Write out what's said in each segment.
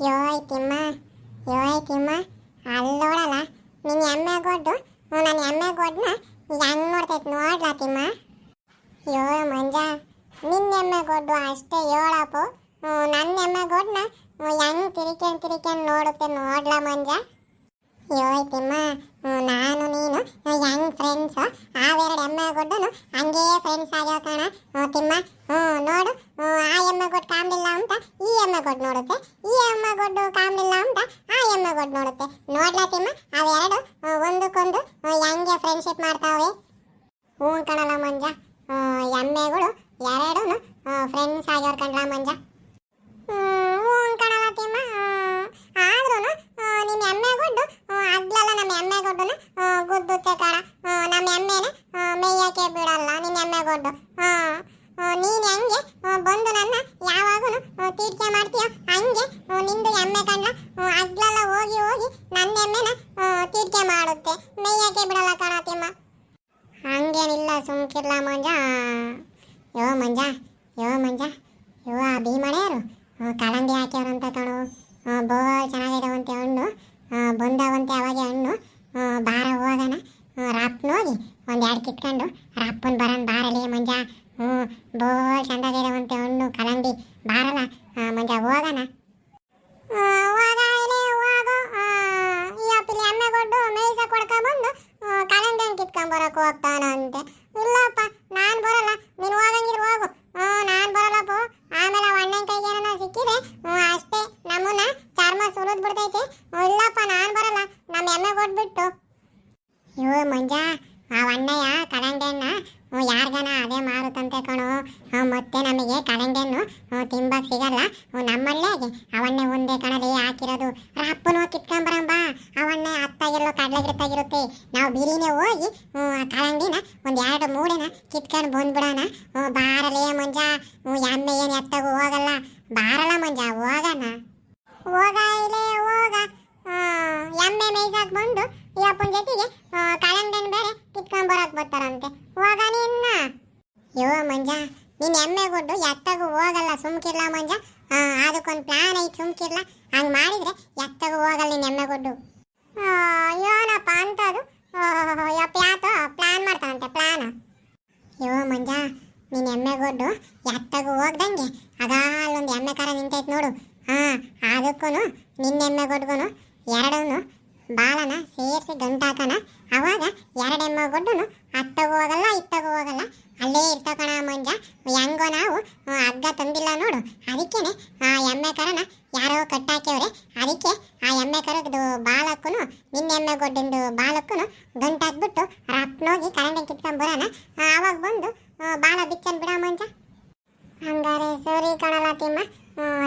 ಯೋಯ್ ತಿಮ್ಮ ಯೋಯ್ ತಿಮ್ಮ ಅಲ್ಲೋಡಲ್ಲ ನಿನ್ನ ಎಮ್ಮೆ ಗೊಡ್ಡು ನನ್ನ ಎಮ್ಮೆ ಗೊಡ್ಡನ್ನ ಹೆಂಗ್ ನೋಡ್ತೈತೆ ನೋಡ್ಲಾ ತಿಮ್ಮ. ಯೋ ಮಂಜ ನಿನ್ನ ಎಮ್ಮೆ ಗೊಡ್ಡು ಅಷ್ಟೇ ಹೇಳಪ್ಪು, ನನ್ನ ಎಮ್ಮೆ ಗೊಡ್ಡನ್ನ ಹೆಂಗ್ ತಿರ್ಕೊಂಡು ನೋಡುತ್ತೆ ನೋಡ್ಲಾ ಮಂಜ. ಯೋಯ್ ತಿಮ್ಮ ನಾನು ನೀನು ಹೆಂಗ್ ಫ್ರೆಂಡ್ಸು ಅವೆರಡು ಎಮ್ಮೆ ಗೊಡ್ಡನು ಹಂಗೇ ಫ್ರೆಂಡ್ಸ್ ಆಗ್ಯಾವ ಕಣ ತಿಮ್ಮ. ನೋಡು ಆ ಎಮ್ಮೆ ಗೊಡ್ಡು ಕಾಮ್ಲಿಲ್ಲ ಅಂತ ಈ ಎಮ್ಮೆ ಗೊಡ್ಡು ನೋಡುತ್ತೆ, ಈ ಎಮ್ಮೆ ಗೊಡ್ಡು ಕಾಮ್ಲಿಲ್ಲ ಅಂತ ಆ ಎಮ್ಮೆ ಗೊಡ್ಡು ನೋಡುತ್ತೆ ನೋಡ್ಲಾ ತಿಮ್ಮ. ಅವೆರಡು ಒಂದಕ್ಕೊಂದು ಹೆಂಗೆ ಫ್ರೆಂಡ್ಶಿಪ್ ಮಾಡ್ತಾವೆ. ಹ್ಞೂ ಕಣಲ್ಲ ಮಂಜ, ಎಮ್ಮೆಗಳು ಎರಡೂ ಫ್ರೆಂಡ್ಸ್ ಆಗ್ಯಾವ ಕಣ್ಲ ಮಂಜ. ಹ್ಞೂ ಕಣಲ್ಲ ತಿಮ್ಮ. ಆದ್ರೂ ನಿಮ್ಮ ಎಮ್ಮೆ ಗೊಡ್ಡು ಅಗ್ಲೆಲ್ಲ ನಮ್ಮ ಎಮ್ಮೆ ಗೊಡ್ಡನ ಗುದ್ದುತ್ತೆ ಕಣ. ನಮ್ಮ ಎಮ್ಮೆನ ಮೇಯಕ್ಕೆ ಬಿಡಲ್ಲ ನಿನ್ನ ಎಮ್ಮೆ ಗೊಡ್ಡು. ನೀನು ಹೆಂಗೆ ಬಂದು ನನ್ನ ಯಾವಾಗೂ ತೀರ್ಕೆ ಮಾಡ್ತೀಯೋ ಹಂಗೆ ನಿಂದು ಎಮ್ಮೆ ಕಣ್ಣ ಅಗ್ಲೆಲ್ಲ ಹೋಗಿ ಹೋಗಿ ನನ್ನ ಎಮ್ಮೆನ ತೀರ್ಕೆ ಮಾಡುತ್ತೆ, ಮೇಯಕ್ಕೆ ಬಿಡಲ್ಲ ಕಣ ತಿಮ್ಮ. ಹಂಗೇನಿಲ್ಲ ಸುಮ್ಕಿರ್ಲ ಮಂಜ. ಯೋ ಮಂಜ ಯೋ ಮಂಜ ಯೋ ಆ ಭೀಮಣೆಯರು ಕಲಂಡಿ ಹಾಕ್ಯವ್ರಂತ ಕಣು. ಬೋಲ್ ಚೆನ್ನಾಗಿದಾವಂತೆ ಹಣ್ಣು, ಬಂದವಂತೆ ಅವಾಗೆ ಹಣ್ಣು. ಬಾರ ಹೋಗೋಣ ರಪ್ಪನೋಗಿ ಒಂದೆರಡು ಕಿತ್ಕೊಂಡು ರಪ್ಪನ್ ಬರೋಣ ಬಾರಲಿ ಮಂಜ. ಬೋಲ್ ಚಂದಾಗಿದಾವಂತೆ ಹಣ್ಣು ಕಲಂಡಿ, ಬಾರಲ್ಲ ಮಂಜ ಹೋಗೋಣ. ಈ ಎಮ್ಮೆ ಕೊಟ್ಟು ಮೇಯ್ಸ ಕೊಡ್ಕೊಂಬಂದು ಕಲಂಡಿ ಹಣ್ಣು ಕಿತ್ಕೊಂಬರಕ್ಕೆ ಹೋಗ್ತಾನಂತೆ. ಇಲ್ಲಪ್ಪ ನಾನು ಬರಲ್ಲ, ನೀನು ಹೋಗಂಗಿದ್ರೆ ಹೋಗು. ನಾನು ಬರಲ್ಲಪ್ಪ. ಆಮೇಲೆ ಅಣ್ಣನ ಕೈಗೆ ಏನೋ ಸಿಕ್ಕಿದೆ ಅಷ್ಟೇ ನಮ್ಮನ್ನ ಚರ್ಮ ಸುಲಿದ್ ಬಿಡ್ತೈತಿ. ಇಲ್ಲಪ್ಪ ನಾನು ಬರಲ್ಲ, ನಮ್ಮ ಎಮ್ಮೆ ಕೊಟ್ಬಿಟ್ಟು. ಇವು ಮಂಜ ಆ ಅಣ್ಣಯ್ಯ ಕಲಂಡಿ ಹಣ್ಣ ಯಾರಿಗಾನ ಅದೇ ಮಾರುತ್ತಂತೆ ಕಣು. ಮತ್ತೆ ನಮಗೆ ಕಲಂಡಿ ಹಣ್ಣು ತಿಂಬಕ್ಕೆ ಸಿಗಲ್ಲ ನಮ್ಮಲ್ಲೇ ಅವನ್ನೇ ಒಂದೇ ಕಣಲ್ಲಿ ಹಾಕಿರೋದು. ರಪ್ಪನು ಕಿತ್ಕೊಂಬರಂಬ, ಅವನ್ನೇ ಹತ್ತಾಗಿರಲು ಕಡಲೆ ಗಿಡತ್ತಾಗಿರುತ್ತೆ. ನಾವು ಬಿರಿನೇ ಹೋಗಿ ಕಲಂಡಿನ ಒಂದೆರಡು ಮೂಡಿನ ಕಿತ್ಕೊಂಡು ಬಂದ್ಬಿಡೋಣ. ಬಾರಲೇ ಮಂಜ, ಎಮ್ಮೆ ಏನು ಎತ್ತಾಗೂ ಹೋಗಲ್ಲ. ಬಾರಲ್ಲ ಮಂಜ ಹೋಗೋಣ. ಹೋಗ ಇಲ್ಲೇ ಹೋಗ. ಎಮ್ಮೆ ಮೇಯ್ಸಾಕ್ ಬಂದು ಈ ಅಪ್ಪನ ಜೊತೆಗೆ ಕಲಂಡನ್ ಬೇರೆ ಕಿತ್ಕೊಂಬರಕ್ ಬರ್ತಾರಂತೆ. ಹೋಗ ನಿನ್ನ. ಯೋ ಮಂಜ ನಿನ್ನ ಎಮ್ಮೆ ಗೊಡ್ಡು ಎತ್ತಾಗೂ ಹೋಗಲ್ಲ, ಸುಮ್ಕಿರ್ಲ ಮಂಜ. ಅದಕ್ಕೊಂದು ಪ್ಲಾನ್ ಐತಿ, ಸುಮ್ಕಿರ್ಲ. ಹಂಗೆ ಮಾಡಿದ್ರೆ ಎತ್ತಾಗೂ ಹೋಗಲ್ಲ ನಿನ್ನ ಎಮ್ಮೆ ಗೊಡ್ಡು. ಏನಪ್ಪ ಅಂತದು ಯಪ್ಪ ಯಾತೋ ಪ್ಲಾನ್ ಮಾಡ್ತಾನಂತೆ ಪ್ಲಾನ್. ಯೋ ಮಂಜ ನಿನ್ನ ಎಮ್ಮೆ ಗೊಡ್ಡು ಎತ್ತಾಗೂ ಹೋಗ್ದಂಗೆ ಅದ ಅಲ್ಲೊಂದು ಎಮ್ಮೆ ಕರ ನಿಂತೈತೆ ನೋಡು. ಅದಕ್ಕೂ ನಿನ್ನ ಎಮ್ಮೆ ಗೊಡ್ಗೂ ಎರಡೂ ಬಾಲನ ಸೇರಿಸಿ ಗಂಟಾಕನ. ಅವಾಗ ಎರಡು ಎಮ್ಮೆ ಗೊಡ್ಡು ಅತ್ತಗೂ ಹೋಗಲ್ಲ ಇತ್ತಗೂ ಹೋಗಲ್ಲ, ಅಲ್ಲೇ ಇರ್ತಾವ ಕಣ ಮಂಜ. ಹೆಂಗೋ ನಾವು ಹಗ್ಗ ತಂದಿಲ್ಲ ನೋಡು, ಅದಕ್ಕೇನೆ ಆ ಎಮ್ಮೆ ಕರನ ಯಾರೋ ಕಟ್ಟಾಕ್ಯವ್ರೆ. ಅದಕ್ಕೆ ಆ ಎಮ್ಮೆ ಕರದ್ದು ಬಾಲಕ್ಕೂ ನಿನ್ನ ಎಮ್ಮೆ ಗೊಡ್ಡಿಂದು ಬಾಲಕ್ಕೂ ಗಂಟಾಕ್ಬಿಟ್ಟು ರಪ್ಪನೋಗಿ ಕರೆಂಟ್ ಕಿತ್ಕೊಂಬರೋಣ. ಆವಾಗ ಬಂದು ಬಾಲ ಬಿಚ್ಚನ್ ಬಿಡ ಮಂಜ. ಹಂಗಾರೆ ಸರಿ ಕಣಲ್ಲ ತಿಮ್ಮ.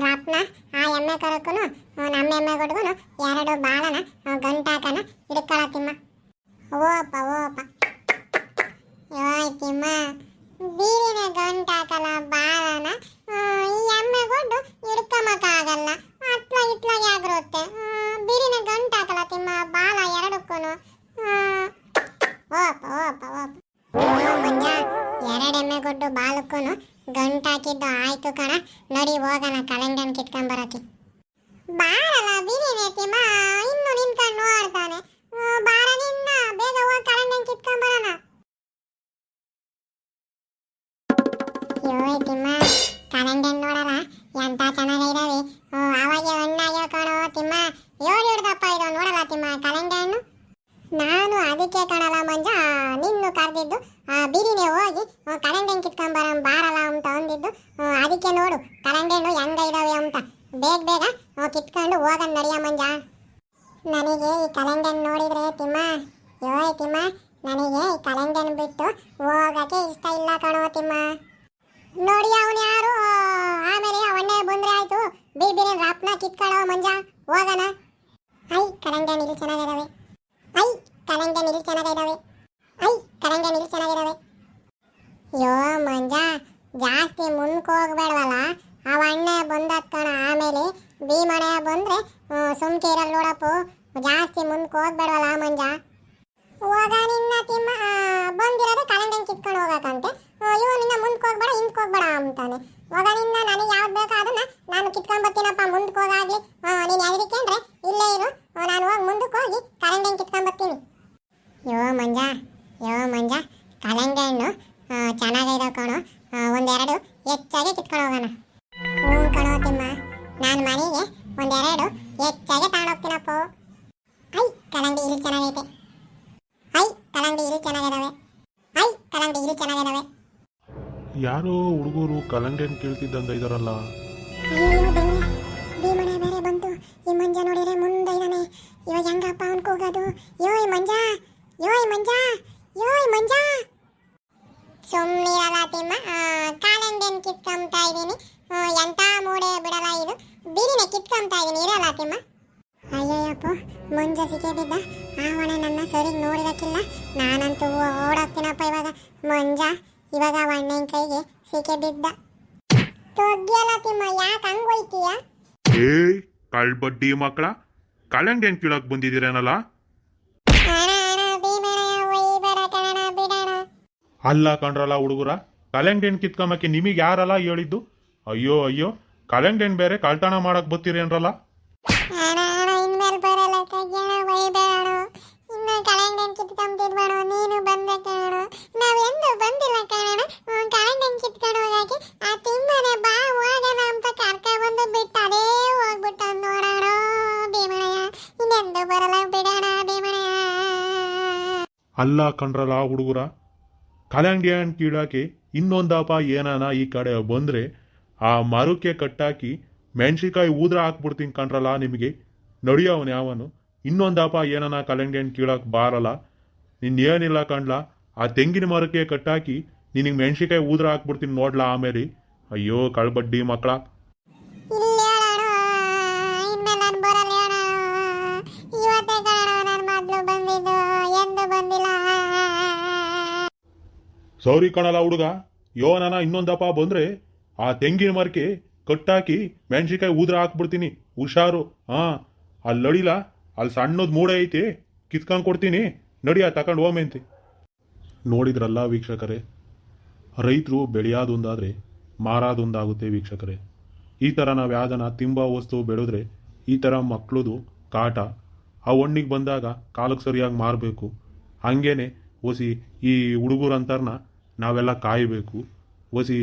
ರಪ್ಪನ ಆ ಎಮ್ಮೆ ಕರಕ್ಕೂ ನಮ್ಮ ಎಮ್ಮೆ ಗೊಡ್ಗೂ ಎರಡು ಬಾಲನ ಗಂಟಾಕನ ಹಿಡ್ಕೊಳ ತಿಮ್ಮ. ಓಪ ಓಪ ಯೋಯ್ ತಿಮ್ಮ ಬೀರಿನ ಗಂಟಾಕಲ ಬಾಲನ ಈ ಎಮ್ಮೆ ಗೊಡ್ಡು ಹಿಡ್ಕೊಂಬಕ್ಕಾಗಲ್ಲ, ಅತ್ಲ ಇತ್ಲಾಗೆ ಆಗಿರುತ್ತೆ. ಬೀರಿನ ಗಂಟಾಕಲ ತಿಮ್ಮ ಬಾಲ ಎರಡಕ್ಕೂ. ಓಪ ಓಪ ಓಪ ಮಂಜ ಎರಡು ಎಮ್ಮೆ ಗೊಡ್ಡು ಬಾಲಕ್ಕೂ ಗಂಟಾಕಿದ್ದು ಆಯ್ತು ಕಣ. ನಡಿ ಹೋಗೋಣ ಕಲಂಡನ್ ಕಿತ್ಕೊಂಬರಕ್ಕೆ. ಬಾರಲ್ಲ ಬಿರಿನೇ ತಿಮ್ಮ, ಇನ್ನು ನಿಂತ್ಕೊಂಡು ನೋಡ್ತಾನೆ. ಬಾರ ನಿನ್ನ, ಬೇಗ ಹೋಗಿ ಕಲಂಡನ್ ಕಿತ್ಕೊಂಬರೋಣ. ಯೋಯ್ ತಿಮ್ಮ ಕಲಂಡನ್ ನೋಡಲ್ಲ ಎಂತ ಚೆನ್ನಾಗಿದಾವೆ. ಅವಾಗೆ ಹಣ್ಣಾಗ್ಯಾವ ಕಣೋ ತಿಮ್ಮ. ಏಳು ಹಿಡ್ದಪ್ಪ ಇದು ನೋಡಲ್ಲ ತಿಮ್ಮ ಕಲಂಡಿ ಹಣ್ಣು. ನಾನು ಅದಕ್ಕೆ ಕಣಲ್ಲ ಮಂಜ ನಿನ್ನು ಕರೆದಿದ್ದು. ಬಿರಿನೇ ಹೋಗಿ ಕಲಂಡನ್ ಕಿತ್ಕೊಂಬರ ಬಾರಲ್ಲ ಅಂತ ಅಂದಿದ್ದು. ಅದಕ್ಕೆ ನೋಡು ಕಲಂಡಿ ಹಣ್ಣು ಹೆಂಗ ಇದಾವೆ ಅಂತ. ಬೇಗ ಬೇಗ ಕಿತ್ಕೊಂಡು ಹೋಗೋಣ ನಡಿಯ ಮಂಜ. ನನಗೆ ಈ ಕಲಂಡಿ ಹಣ್ಣು ನೋಡಿದ್ರೆ ತಿಮ್ಮ, ಯೋಯ್ ತಿಮ್ಮ ನನಗೆ ಈ ಕಲಂಡಿ ಹಣ್ಣು ಬಿಟ್ಟು ಹೋಗಕ್ಕೆ ಇಷ್ಟ ಇಲ್ಲ ಕಣೋ ತಿಮ್ಮ. ನೋಡಿ ಅವನು ಯಾರು, ಆಮೇಲೆ ಅವನ್ನೇ ಬಂದ್ರೆ ಆಯ್ತು. ಬೇರೆ ರಾಪ್ನ ಕಿತ್ಕೊಳ್ಳೋ ಮಂಜ ಹೋಗೋಣ. ಐ ಕಲಂಡಿ ಹಣ್ಣು ಇಲ್ಲಿ ಚೆನ್ನಾಗಿದಾವೆ. ಐ ಕಲಂಡಿ ಹಣ್ಣು ಇಲ್ಲಿ ಚೆನ್ನಾಗಿದಾವೆ. ಐ ಕಲಂಡಿ ಹಣ್ಣು ಇಲ್ಲಿ ಚೆನ್ನಾಗಿದಾವೆ. ಯೋ ಮಂಜ ಜಾಸ್ತಿ ಮುಂದಕ್ಕೆ ಹೋಗ್ಬೇಡವಲ್ಲ, ಅವ ಅಣ್ಣ ಬಂದತ್ ಕಣ. ಆಮೇಲೆ ಭೀಮಣೆ ಬಂದ್ರೆ ಸುಮ್ಕೆ ಇರಲ್ಲ ನೋಡಪ್ಪು. ಜಾಸ್ತಿ ಮುಂದಕ್ಕೆ ಹೋಗ್ಬೇಡವಲ್ಲ ಮಂಜ. ಹೋಗ ನಿನ್ನ ತಿಮ್ಮ. ಬಂದಿರೋದು ಕಲಂಡಿ ಹಣ್ಣು ಕಿತ್ಕೊಂಡು ಹೋಗಕ್ಕಂತೆ. ಇವ ನಿನ್ನ ಮುಂದಕ್ಕೆ ಹೋಗ್ಬೇಡ ಹಿಂದಕ್ಕೆ ಹೋಗ್ಬೇಡ ಅಂತಾನೆ. ಹೋಗನಿಂದ ನನಗೆ ಯಾವ್ದು ಬೇಕೋ ಅದನ್ನ ನಾನು ಕಿತ್ಕೊಂಡ್ಬರ್ತೀನಪ್ಪ. ಮುಂದಕ್ಕೆ ಹೋಗಾಗ್ಲಿ. ನೀನು ಹೆದರಿಕೊಂಡ್ರೆ ಇಲ್ಲೇ ಇರು. ನಾನು ಹೋಗಿ ಮುಂದಕ್ಕೆ ಹೋಗಿ ಕಲ್ಲಂಗಡಿ ಹಣ್ಣು ಕಿತ್ಕೊಂಡ್ಬರ್ತೀನಿ. ಯೋ ಮಂಜ ಕಲ್ಲಂಗಡಿ ಹಣ್ಣು ಚೆನ್ನಾಗಿದೆ ಕಣೋ. ಒಂದೆರಡು ಹೆಚ್ಚಾಗಿ ಕಿತ್ಕೊಂಡು ಹೋಗೋಣ. ಹ್ಞೂ ಕಣೋ ತಿಮ್ಮ, ನಾನು ಮನೆಗೆ ಒಂದೆರಡು ಹೆಚ್ಚಾಗಿ ತಗೊಂಡೋಗ್ತೀನಪ್ಪ. ಐ ಕಲ್ಲಂಗಡಿ ಇಲ್ಲಿ ಚೆನ್ನಾಗೈತೆ. ಐ ಕಲ್ಲಂಗಡಿ ಇಲ್ಲಿ ಚೆನ್ನಾಗಿದಾವೆ. ಐ ಕಲ್ಲಂಗಡಿ ಇಲ್ಲಿ ಚೆನ್ನಾಗಿದಾವೆ. ಯಾರೋ ಹುಡುಗರು ಕಲ್ಲಂಗಡಿ ಹಣ್ಣು ಕೇಳ್ತಿದ್ದಂಗ ಇದಾರಲ್ಲ. ಅಯ್ಯೋ ಭೀಮನೆ ಬೇರೆ ಬಂತು. ಈ ಮಂಜ ನೋಡಿದ್ರೆ ಮುಂದೆ ಇದ್ದಾನೆ. ಇವಾಗ ಹೆಂಗಪ್ಪ ಅನ್ಕೋಗೋದು? ಯೋಯ್ ಮಂಜ, ಯೋಯ್ ಮಂಜ, ಯೋಯ್ ಮಂಜ. ಸುಮ್ಮನಿರಲ್ಲ ತಿಮ್ಮ, ಕಲ್ಲಂಗಡಿ ಹಣ್ಣು ಕಿತ್ಕೊಂತಾ ಇದ್ದೀನಿ. ಎಂತ ಮೂಡೆ ಬಿಡಲ್ಲ ಇದು. ಬೀರಿನೇ ಕಿತ್ಕೊಂತಾ ಇದ್ದೀನಿ, ಇರಲ್ಲ ತಿಮ್ಮ. ಅಯ್ಯಯ್ಯಪ್ಪ, ಮಂಜ ಸಿಕ್ಕೇ ಬಿದ್ದ. ಆವಣ ನನ್ನ ಸರಿಗೆ ನೋಡಿದಕ್ಕಿಲ್ಲ. ನಾನಂತೂ ಓಡೋಗ್ತೀನಪ್ಪ ಇವಾಗ. ಮಂಜ ಇವಾಗ ಅಣ್ಣನ ಕೈಗೆ ಸಿಕ್ಕೇ ಬಿದ್ದ. ತೊಗ್ಗಿಯಲ್ಲ ತಿಮ್ಮ, ಯಾಕೆ ಹಂಗೆ ಹೋಯ್ತೀಯ? ಏಯ್ ಕಳ್ಬಡ್ಡಿ ಮಕ್ಕಳ, ಕಲ್ಲಂಗಡಿ ಹಣ್ಣು ಕೀಳಕ್ ಬಂದಿದ್ದೀರೇನಲ್ಲ? ಅಲ್ಲ ಕಣ್ರಲ್ಲ ಹುಡುಗರ, ಕಲ್ಲಂಗಡಿ ಹಣ್ಣು ಕಿತ್ಕೊಂಬಕ್ಕೆ ನಿಮಗೆ ಯಾರಲ್ಲ ಹೇಳಿದ್ದು? ಅಯ್ಯೋ ಅಯ್ಯೋ, ಕಲ್ಲಂಗಡಿ ಹಣ್ಣು ಬೇರೆ ಕಳ್ತನ ಮಾಡಕ್ ಬರ್ತೀರೇನ್ರಲ್ಲ? ಇನ್ಮೇಲೆ ಬರಲ್ಲ ಕಗ್ಗಣ, ಬೈಬೇಡ. ಇನ್ನು ಕಲ್ಲಂಗಡಿ ಹಣ್ಣು ಕಿತ್ಕೊಂತಿದ್ಬೇಡ. ನೀನು ಬಂದೆ ಕಣ, ನಾವೆಂದು ಬಂದಿಲ್ಲ ಕಣ. ಕಲ್ಲಂಗಡಿ ಹಣ್ಣು ಕಿತ್ಕೊಂಡು ಹೋಗಕ್ಕೆ ಆ ತಿಮ್ಮನೆ ಬಾ ಹೋಗೋಣ ಅಂತ ಕರ್ಕೊಂಡ್ಬಂದು ಬಿಟ್ಟು ಅದೇ ಹೋಗ್ಬಿಟ್ಟ ನೋಡೋಣ. ಭೀಮಣಯ್ಯ ಇನ್ನೆಂದು ಬರಲ್ಲ, ಬಿಡೋಣ ಭೀಮಣಯ್ಯ. ಅಲ್ಲ ಕಣ್ರಲ್ಲ ಹುಡುಗರ, ಕಲ್ಲಂಗಡಿ ಹಣ್ಣು ಕೀಳಾಕಿ ಇನ್ನೊಂದಪ್ಪ ಏನಾನ ಈ ಕಡೆ ಬಂದ್ರೆ ಆ ಮರಕ್ಕೆ ಕಟ್ಟಾಕಿ ಮೆಣಸಿಕಾಯಿ ಊದ್ರ ಹಾಕ್ಬಿಡ್ತೀನಿ ಕಣ್ರಲ್ಲ ನಿಮಗೆ. ನಡಿಯವನು ಯಾವನು ಇನ್ನೊಂದಪ್ಪ ಏನಾನ ಕಲ್ಲಂಗಡಿ ಹಣ್ಣು ಕೀಳಕ್ಕೆ ಬಾರಲ್ಲ. ಏನಿಲ್ಲ ಕಣ್ಲಾ, ಆ ತೆಂಗಿನ ಮರಕ್ಕೆ ಕಟ್ಟಾಕಿ ನಿನಗೆ ಮೆಣಸಿಕಾಯಿ ಊದ್ರ ಹಾಕ್ಬಿಡ್ತೀನಿ ನೋಡ್ಲಾ ಆಮೇಲೆ. ಅಯ್ಯೋ ಕಳ್ಬಡ್ಡಿ ಮಕ್ಕಳ. ಸೌರಿ ಕಣಲ್ಲ ಹುಡುಗ, ಯೋನಾನ ಇನ್ನೊಂದಪ್ಪ ಬಂದ್ರೆ ಆ ತೆಂಗಿನ ಮರಕ್ಕೆ ಕಟ್ಟಾಕಿ ಮೆಣಸಿಕಾಯಿ ಊದ್ರ ಹಾಕ್ಬಿಡ್ತೀನಿ, ಹುಷಾರು. ಅಲ್ಲಿ ನಡಿಲ, ಅಲ್ಲಿ ಸಣ್ಣದ್ ಮೂಡೆ ಐತಿ, ಕಿತ್ಕೊಂಡು ಕೊಡ್ತೀನಿ, ನಡಿಯ ತಕೊಂಡು ಹೋಮೆಂತಿ. ನೋಡಿದ್ರಲ್ಲ ವೀಕ್ಷಕರೇ, ರೈತರು ಬೆಳೆಯೋದೊಂದಾದರೆ ಮಾರಾದೊಂದಾಗುತ್ತೆ ವೀಕ್ಷಕರೇ. ಈ ಥರ ನಾವು ಯಾವ್ದನ ತಿಂಬ ವಸ್ತು ಬೆಳೆದ್ರೆ ಈ ಥರ ಮಕ್ಳದು ಕಾಟ. ಆ ಒಣ್ಣಿಗೆ ಬಂದಾಗ ಕಾಲಕ್ಕೆ ಸರಿಯಾಗಿ ಮಾರಬೇಕು. ಹಂಗೇನೆ ಒಸಿ ಈ ಹುಡುಗರಂತಾರನ್ನ ನಾವೆಲ್ಲ ಕಾಯಬೇಕು. ಒಸಿ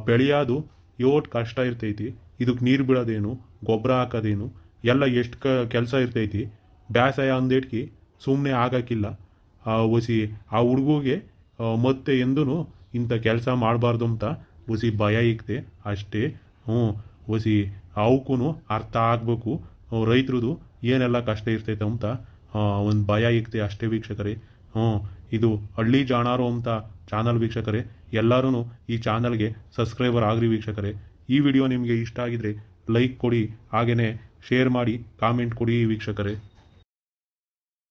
ಬೆಳೆಯೋದು ಯೋಟ್ ಕಷ್ಟ ಇರ್ತೈತಿ. ಇದಕ್ಕೆ ನೀರು ಬಿಡೋದೇನು, ಗೊಬ್ಬರ ಹಾಕೋದೇನು ಎಲ್ಲ ಎಷ್ಟು ಕೆಲಸ ಇರ್ತೈತಿ. ಬೇಸಾಯ ಅಂದೇಟ್ಕಿ ಸುಮ್ಮನೆ ಆಗಕ್ಕಿಲ್ಲ. ಒಸಿ ಆ ಹುಡುಗಿಗೆ ಮತ್ತೆ ಎಂದೂ ಇಂಥ ಕೆಲಸ ಮಾಡಬಾರ್ದು ಅಂತ ಒಸಿ ಭಯ ಇಕ್ತೆ ಅಷ್ಟೇ. ಒಸಿ ಅವಕ್ಕೂ ಅರ್ಥ ಆಗಬೇಕು ರೈತರದು ಏನೆಲ್ಲ ಕಷ್ಟ ಇರ್ತೈತೆ ಅಂತ ಒಂದು ಭಯ ಇಕ್ತೆ ಅಷ್ಟೇ ವೀಕ್ಷಕರೇ. ಇದು ಹಳ್ಳಿ ಜಾಣಾರು ಅಂತ ಚಾನಲ್ ವೀಕ್ಷಕರೇ. ಎಲ್ಲರೂ ಈ ಚಾನಲ್ಗೆ ಸಬ್ಸ್ಕ್ರೈಬರ್ ಆಗ್ರಿ ವೀಕ್ಷಕರೇ. ಈ ವಿಡಿಯೋ ನಿಮಗೆ ಇಷ್ಟ ಆಗಿದ್ರೆ ಲೈಕ್ ಕೊಡಿ, ಹಾಗೆಯೇ ಶೇರ್ ಮಾಡಿ, ಕಾಮೆಂಟ್ ಕೊಡಿ ವೀಕ್ಷಕರೇ.